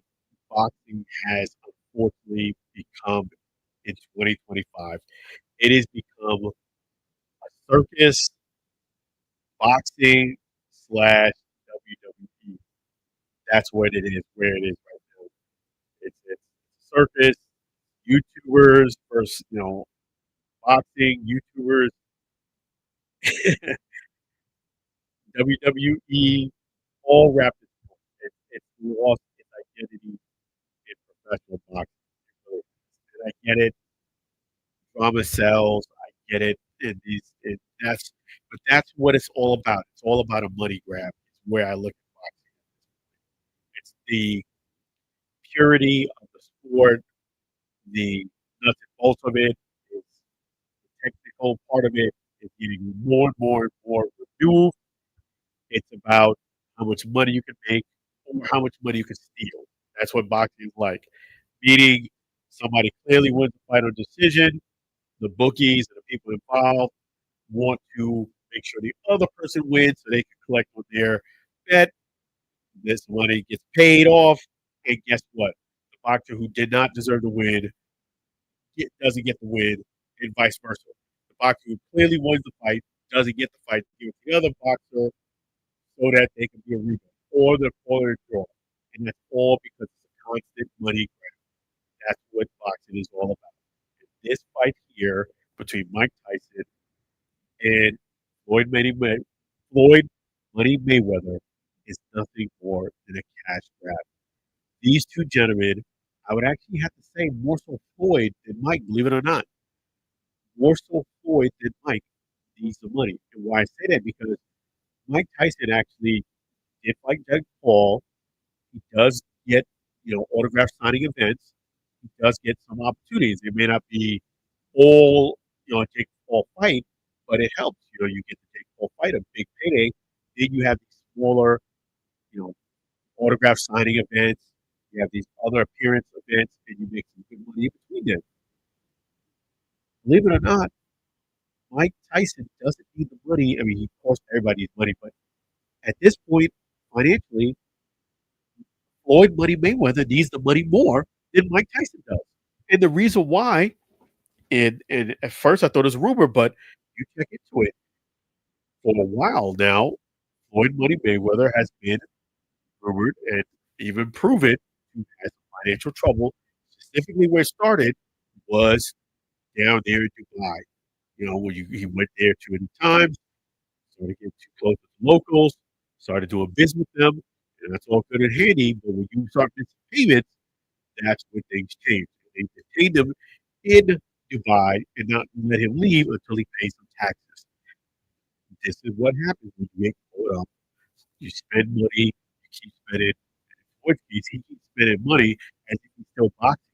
boxing has unfortunately become in 2025. It has become a circus boxing slash WWE. That's what it is, where it is right now. It's circus, YouTubers versus, boxing, YouTubers, WWE, all wrapped in one. It's lost its identity in professional boxing. It really has. And I get it. Drama sells. I get it. But that's what it's all about. It's all about a money grab. It's where I look at boxing. It's the purity of the sport, the nuts and bolts of it, it's the technical part of it. is getting more and more and more removed. It's about how much money you can make or how much money you can steal. That's what boxing is like. Meaning somebody clearly wins the final decision. The bookies and the people involved want to make sure the other person wins so they can collect on their bet. This money gets paid off. And guess what? The boxer who did not deserve to win doesn't get the win, and vice versa. The boxer who clearly wins the fight doesn't get the fight. Give it to the other boxer so that they can be a rematch or a draw. And that's all because it's a constant money grab. That's what boxing is all about. And this fight here between Mike Tyson and Floyd Money Mayweather is nothing more than a cash grab. These two gentlemen, I would actually have to say more so Floyd than Mike, believe it or not. More so Floyd than Mike needs the money. And why I say that because Mike Tyson actually did fight Jake Paul. He does get, autograph signing events. He does get some opportunities. It may not be all, a Jake Paul fight, but it helps. You get the Jake Paul fight, a big payday. Then you have these smaller, you know, autograph signing events. You have these other appearance events, and you make some good money in between them. Believe it or not, Mike Tyson doesn't need the money. I mean, he costs everybody his money, but at this point, financially, Floyd Money Mayweather needs the money more than Mike Tyson does. And the reason why, and at first I thought it was a rumor, but you check into it. For a while now, Floyd Money Mayweather has been rumored and even proven to have financial trouble. Specifically, where it started was down there in Dubai. When he went there too many times, started getting too close with the locals, started doing business with them, and that's all good and handy. But when you start missing payments, that's when things change. They detained him in Dubai and not let him leave until he pays some taxes. This is what happens when you get caught up. You spend money, you keep spending. And in case, he keeps spending money as if he's still boxing,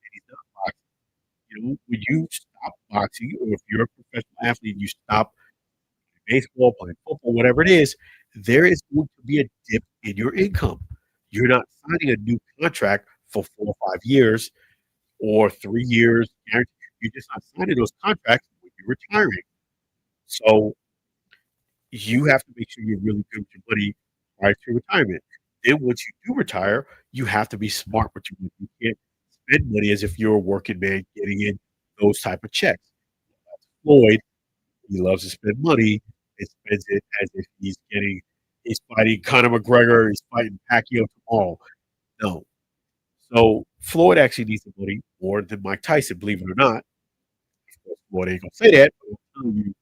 and he's not boxing. When you stop boxing, or if you're a professional athlete, you stop baseball, playing football, whatever it is, there is going to be a dip in your income. You're not signing a new contract for 4 or 5 years or 3 years. You're just not signing those contracts when you're retiring. So you have to make sure you're really good with your money prior to retirement. Then once you do retire, you have to be smart with your money. You can't spend money as if you're a working man getting in those type of checks. That's Floyd. He loves to spend money and spends it as if he's fighting Conor McGregor, he's fighting Pacquiao tomorrow. No. So Floyd actually needs the money more than Mike Tyson, believe it or not. Of course, Floyd ain't gonna say that, but I'm telling you,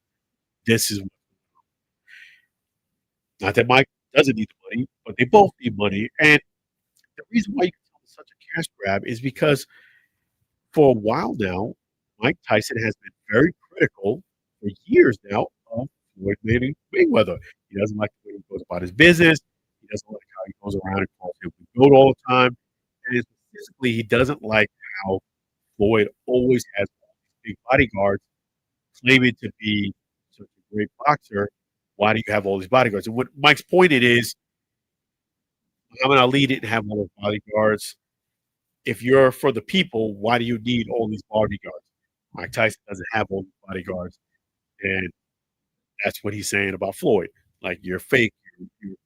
this is not that Mike doesn't need the money, but they both need money. And the reason why you can tell it's such a cash grab is because for a while now, Mike Tyson has been very critical for years now of Floyd Mayweather. He doesn't like the way he goes about his business. He doesn't like how he goes around and calls him the GOAT all the time. And specifically, he doesn't like how Floyd always has big bodyguards claiming to be such a great boxer. Why do you have all these bodyguards? And what Mike's point it is, Muhammad Ali didn't have all those bodyguards. If you're for the people, why do you need all these bodyguards? Mike Tyson doesn't have all these bodyguards. And that's what he's saying about Floyd. Like, you're fake. You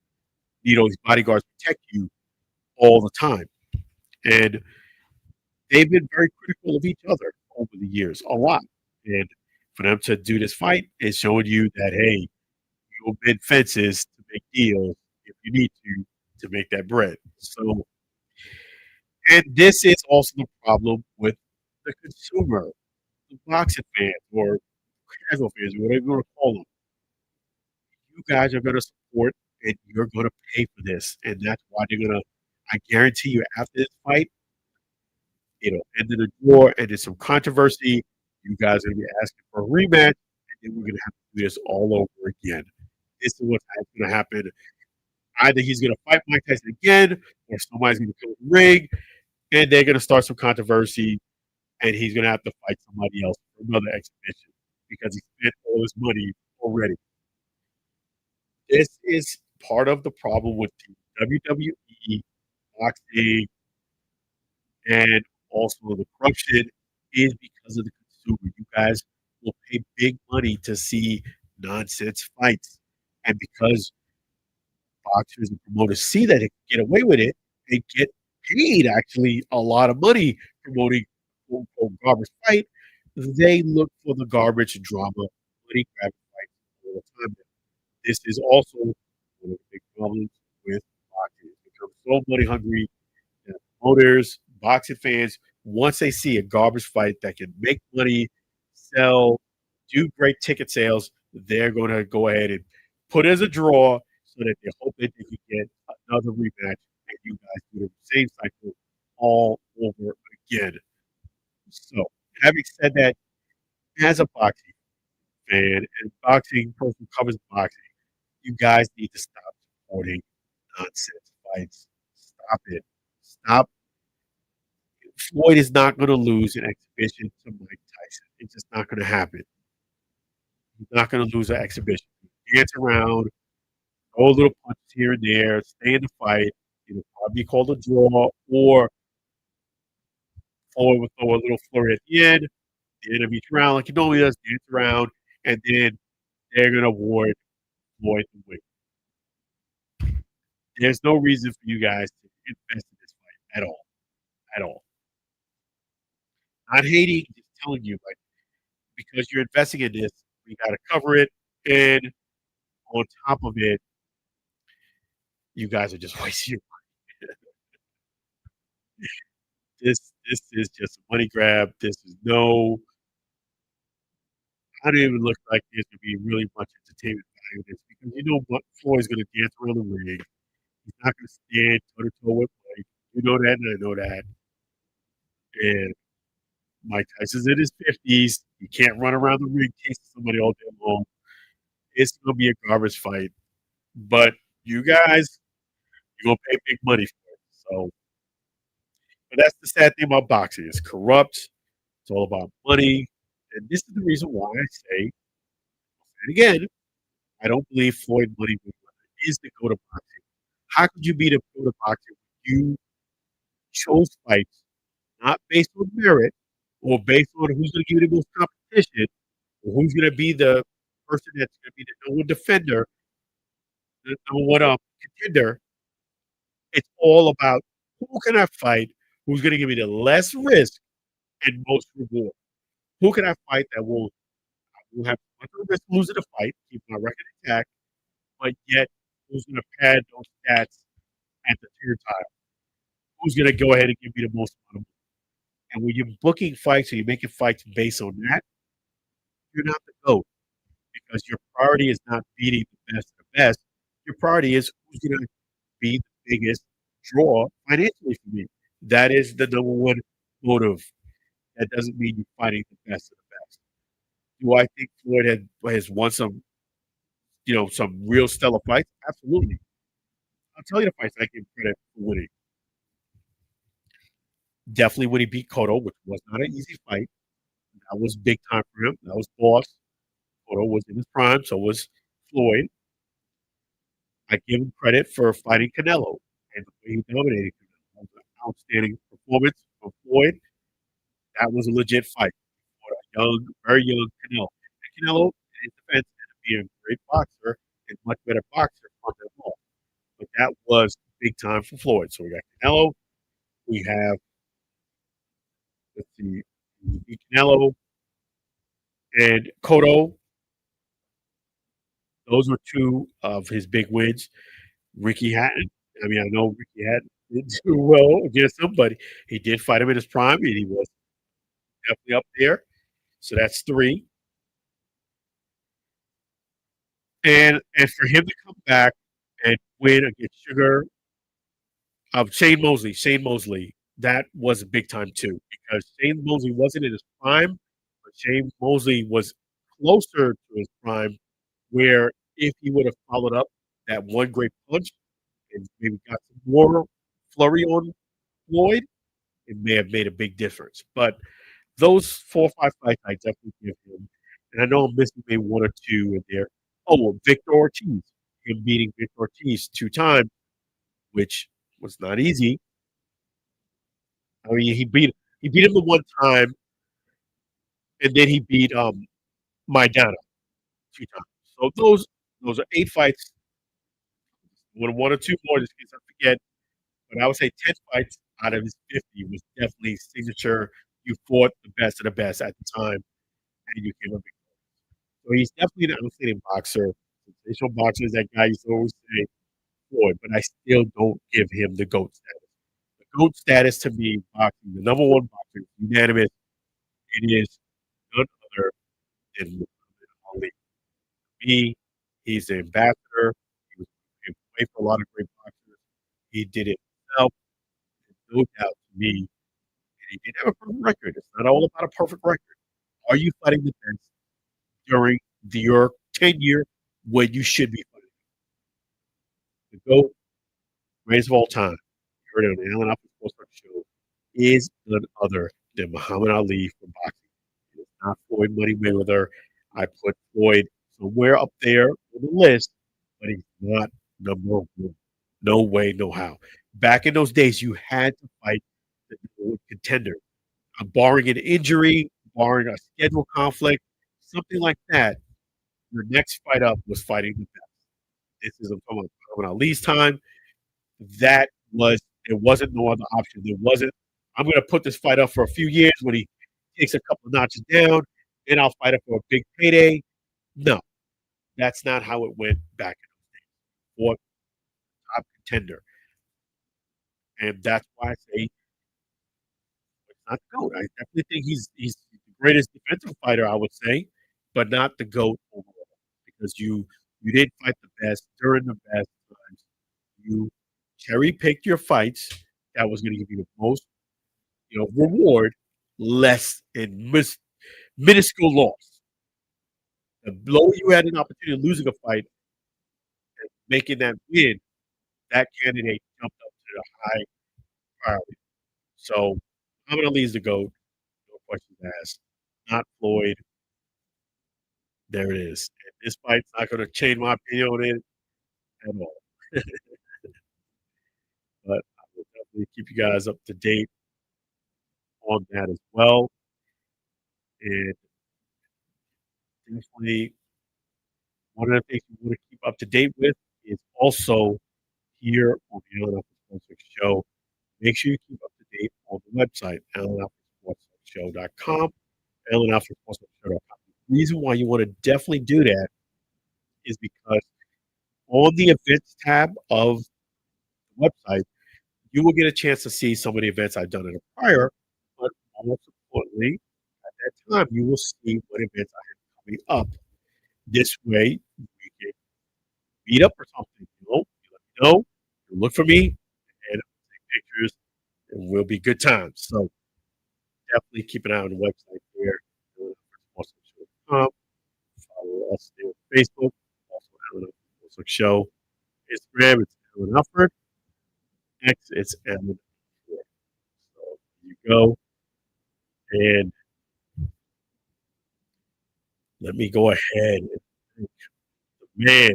need all these bodyguards to protect you all the time. And they've been very critical of each other over the years, a lot. And for them to do this fight is showing you that, hey, you'll bend fences to make deals if you need to make that bread. So, and this is also the problem with the consumer, the boxing fans or casual fans, or whatever you want to call them. You guys are going to support and you're going to pay for this. And that's why they're going to, I guarantee you, after this fight, it'll end in a draw and there's some controversy. You guys are going to be asking for a rematch, and then we're going to have to do this all over again. This is what's going to happen. Either he's going to fight Mike Tyson again, or somebody's going to come in the ring, and they're going to start some controversy, and he's going to have to fight somebody else for another exhibition. because he spent all his money already. This is part of the problem with the WWE, boxing, and also the corruption is because of the consumer. You guys will pay big money to see nonsense fights. And because boxers and promoters see that they can get away with it, they get paid actually a lot of money promoting quote unquote garbage fight. They look for the garbage drama, money grab fights all the time. This is also one of the big problems with boxing. It's become so money hungry that promoters, boxing fans, once they see a garbage fight that can make money, sell, do great ticket sales, they're going to go ahead and put it as a draw so that they hope that they can get another rematch and you guys do the same cycle all over again. So, having said that, as a boxing fan and boxing person who covers boxing, you guys need to stop supporting nonsense fights. Stop it. Stop. Floyd is not going to lose an exhibition to Mike Tyson. It's just not going to happen. He's not going to lose an exhibition. Dance around, throw a little punches here and there, stay in the fight. It'll probably be called a draw, or Floyd will throw a little flurry at the end of each round, like he normally does, dance around, and then they're going to award Floyd the win. There's no reason for you guys to invest in this fight at all. At all. Not hating, just telling you, like, because you're investing in this, we got to cover it. And on top of it, you guys are just wasting your money. This is just a money grab. This is no. I don't even look like there's gonna be really much entertainment value in this because you know what Floyd's gonna dance around the ring. He's not gonna stand toe to toe with Mike. You know that, and I know that. And Mike Tyson's in his 50s. He can't run around the ring chasing somebody all day long. It's gonna be a garbage fight. But you guys, you're gonna pay big money for it. So, but that's the sad thing about boxing. It's corrupt. It's all about money. And this is the reason why I say, and again, I don't believe Floyd Money Mayweather is the go to boxing. How could you be the go to boxing when you chose fights not based on merit or based on who's going to give you the most competition or who's going to be the person that's going to be the number one defender, the number one contender? It's all about who can I fight, who's going to give me the less risk and most reward. Who can I fight that will have much of a risk losing the fight, keep my record intact, but yet who's going to pad those stats at the tier tile? Who's going to go ahead and give me the most amount of money? And when you're booking fights or you're making fights based on that, you're not the GOAT because your priority is not beating the best of the best. Your priority is who's going to be the biggest draw financially for me. That is the number one motive. That doesn't mean you're fighting the best of the best. Do I think Floyd has won some real stellar fights? Absolutely. I'll tell you the fights I give credit for winning. Definitely when he beat Cotto, which was not an easy fight. That was big time for him. That was boss. Cotto was in his prime, so was Floyd. I give him credit for fighting Canelo and the way he dominated Canelo. That was an outstanding performance from Floyd. That was a legit fight for a young, very young Canelo. And Canelo, in his defense, ended up being a great boxer and much better boxer from them all. But that was big time for Floyd. So we got Canelo. We have, let's see, Canelo and Cotto. Those were two of his big wins. Ricky Hatton. I mean, I know Ricky Hatton didn't do well against him, but he did fight him in his prime, and he was definitely up there. So that's three. And for him to come back and win against Sugar, Shane Mosley, that was a big time too because Shane Mosley wasn't in his prime, but Shane Mosley was closer to his prime. Where if he would have followed up that one great punch and maybe got some more flurry on Floyd, it may have made a big difference. But those 4 or 5 fights, I definitely give him. And I know I'm missing maybe one or two in there. Oh, well, Victor Ortiz, him beating Victor Ortiz 2 times, which was not easy. I mean, he beat him the one time, and then he beat Maidana 2 times. So those are 8 fights. Would have one or two more, just in case I forget. But I would say 10 fights out of his 50 was definitely signature. You fought the best of the best at the time, and you came up. So he's definitely an outstanding boxer. Sensational boxer is that guy used to always say Floyd, but I still don't give him the GOAT status. The GOAT status to me, boxing, the number one boxer, unanimous, it is none other than Muhammad Ali. Me, he's the ambassador. He played for a lot of great boxers. He did it himself, no doubt to me. And he did have a perfect record. It's not all about a perfect record. Are you fighting the best during your tenure when you should be fighting? The GOAT, greatest of all time, you heard it on the Allen Alford Sports Talk Show, is none other than Muhammad Ali for boxing. It is not Floyd Money Mayweather. I put Floyd somewhere up there on the list, but he's not number one. No way, no how. Back in those days, you had to fight the number one contender. Barring an injury, barring a schedule conflict, something like that, your next fight up was fighting the best. This is I'm talking about Muhammad Ali's time. That was there wasn't no other option. There wasn't. I'm going to put this fight up for a few years when he takes a couple of notches down, then I'll fight it for a big payday. No, that's not how it went back in the day. For top contender, and that's why I say it's not the goat. I definitely think he's the greatest defensive fighter. I would say, but not the goat overall because you didn't fight the best during the best times. You cherry picked your fights that was going to give you the most, reward, less in minuscule loss. The lower you had an opportunity of losing a fight and making that win, that candidate jumped up to the high priority. So Muhammad Ali is the GOAT, no questions asked. Not Floyd. There it is. And this fight's not going to change my opinion on it at all. But I will definitely keep you guys up to date on that as well. And definitely one of the things we want to keep up to date with is also here on the Allen Alfred Sports Show. Make sure you keep up to date on the website, AllenAlfredSportsShow.com, AllenAlfredSportsShow.com. The reason why you want to definitely do that is because on the events tab of the website, you will get a chance to see some of the events I've done in a prior, but most importantly, at that time, you will see what events I have coming up. This way, we can meet up or something. You let me know, you look for me, and I'll take pictures, and we'll be good times. So definitely keep an eye on the website there. Follow us there on Facebook, also Allen Alfred Show. Instagram, it's Allen Alfred. X, it's Allen Alfred. So there you go. And let me go ahead and thank the man,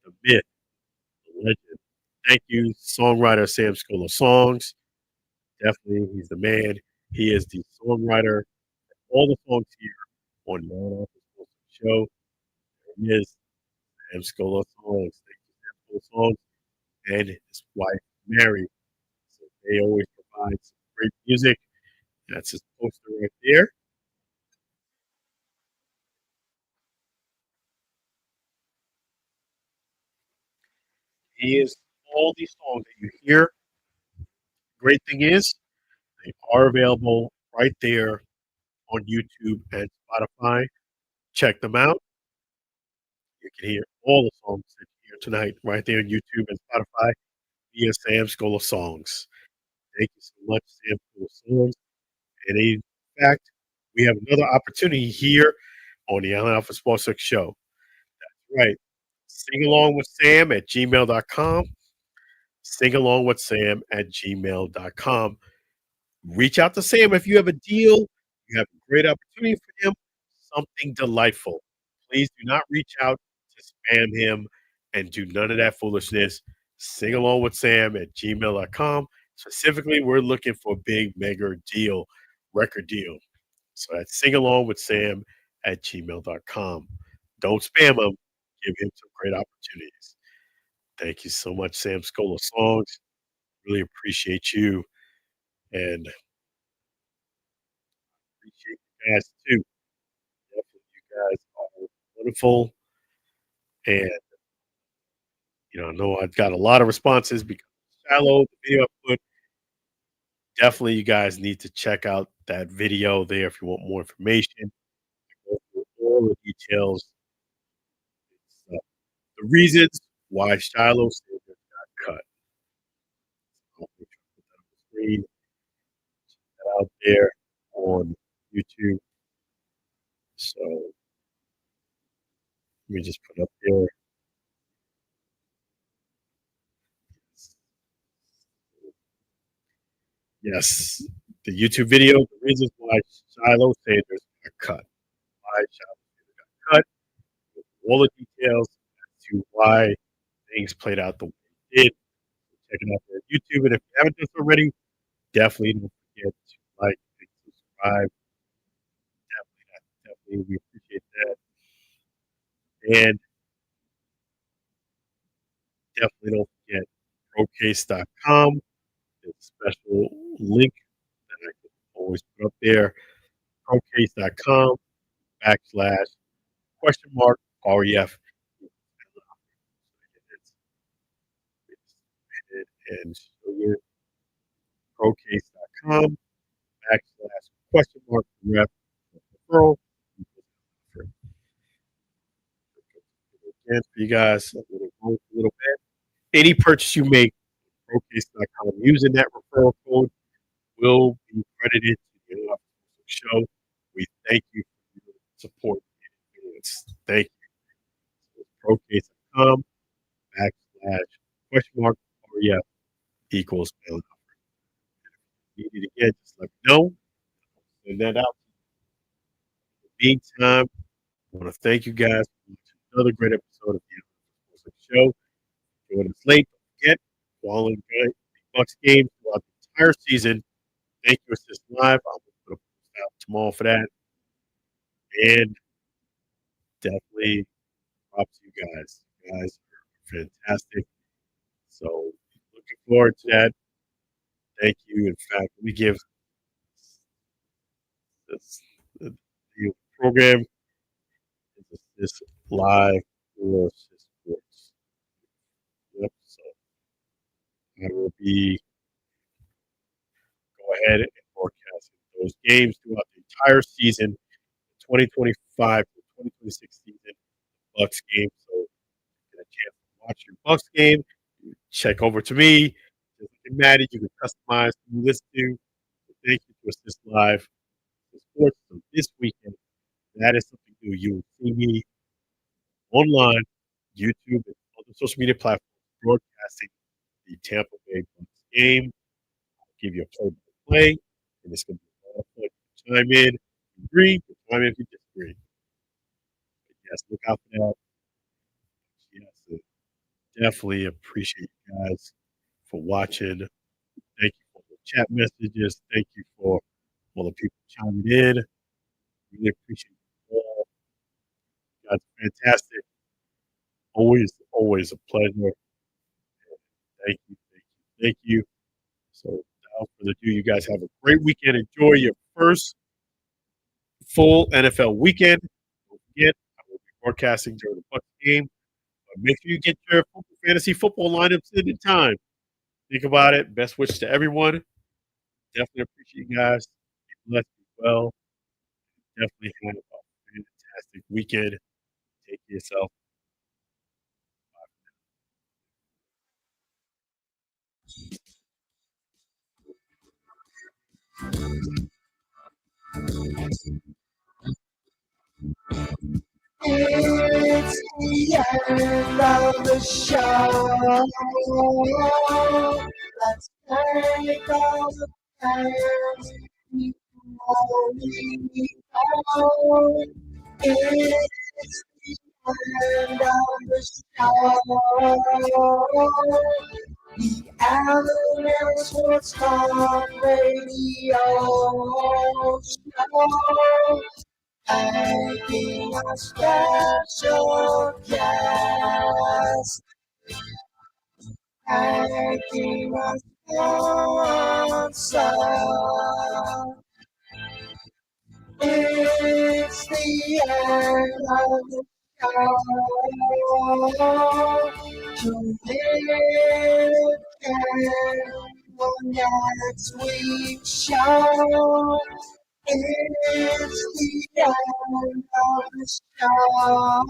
the myth, the legend. Thank you, songwriter Sam School of Songs. Definitely, he's the man. He is the songwriter. All the songs here on the Allen Alfred Show. There he is, Sam School of Songs. Thank you, Sam School of Songs. And his wife, Mary. So they always provide some great music. That's his poster right there. He is all these songs that you hear. Great thing is, they are available right there on YouTube and Spotify. Check them out. You can hear all the songs that you hear tonight right there on YouTube and Spotify via Sam School of Songs. Thank you so much, Sam School of Songs. And in fact, we have another opportunity here on the Allen Alpha Sports Talk Show. Right. Sing along with Sam at gmail.com. Sing along with Sam at gmail.com. Reach out to Sam if you have a deal, you have a great opportunity for him, something delightful. Please do not reach out to spam him and do none of that foolishness. Sing along with Sam at gmail.com. Specifically, we're looking for a big mega deal, record deal. So that's sing along with Sam at gmail.com. Don't spam him. Give him some great opportunities. Thank you so much, Sam Scola Songs. Really appreciate you and appreciate you guys too. Definitely, you guys are wonderful. And, I know I've got a lot of responses because shallow, the video I put. Definitely, you guys need to check out that video there if you want more information. Go through all the details. It's, the reasons why Shiloh Sanders got cut. I'll make sure to put that on the screen. That out there on YouTube. So let me just put up there. Yes, the YouTube video, the reasons why Shiloh Sanders got cut. Why Shiloh Sanders got cut. With all the details as to why things played out the way it did. Check it out there on YouTube. And if you haven't done so already, definitely don't forget to like and subscribe. Definitely, we appreciate that. And definitely don't forget procase.com. There's a special link that I can always put up there. Procase.com backslash question mark REF. And show you procase.com backslash question mark ref referral. Again, for you guys, a little bit. Any purchase you make on procase.com using that referral code will be credited to the show. We thank you for your support and influence. Thank you. Procase.com backslash question mark REF equals pound. Need it again, just let me know. Send that out. In the meantime, I want to thank you guys for another great episode of the show. Join us late. Don't forget, following the Bucks game throughout the entire season. Thank you, Assist Live. I'll put a post out tomorrow for that. And definitely props to you guys. You guys are fantastic. So looking forward to that. Thank you. In fact, we give the program is live for sports. Yep. So I will be go ahead and forecast those games throughout the entire season, the 2025 to 2026 season, Bucks game. So get a chance to watch your Bucks game. Check over to me. Just like Maddie, you can customize who you listen to. So thank you to Assist Live for Sports. So this weekend, that is something new. You will see me online, YouTube, and other social media platforms broadcasting the Tampa Bay Bucks game. I'll give you a play-by-play, and it's going to be a lot of fun. Chime in if you agree, chime in if you disagree. But yes, look out for that. Yes, definitely appreciate you guys for watching. Thank you for the chat messages. Thank you for all the people chiming in. Really appreciate you all. You guys are fantastic. Always a pleasure. Thank you, thank you, thank you. So without further ado, you guys have a great weekend. Enjoy your first full NFL weekend. Don't forget, I will be broadcasting during the Bucks game. But make sure you get your fantasy football lineups in time. Think about it. Best wishes to everyone. Definitely appreciate you guys. Be blessed, be well. Definitely have a fantastic weekend. Take care of yourself. It's the end of the show. Let's take all the pain before we go. It's the end of the show. The Allen Sports Talk Radio Show. Thanking our special guest. Thanking our sponsor. It's the end of the show. Tune in for next week's show. It's the end of the show.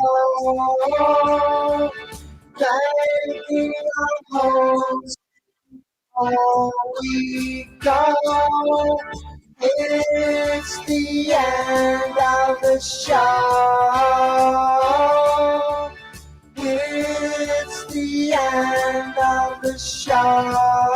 Thanking our host all week long. It's the end of the show. It's the end of the show.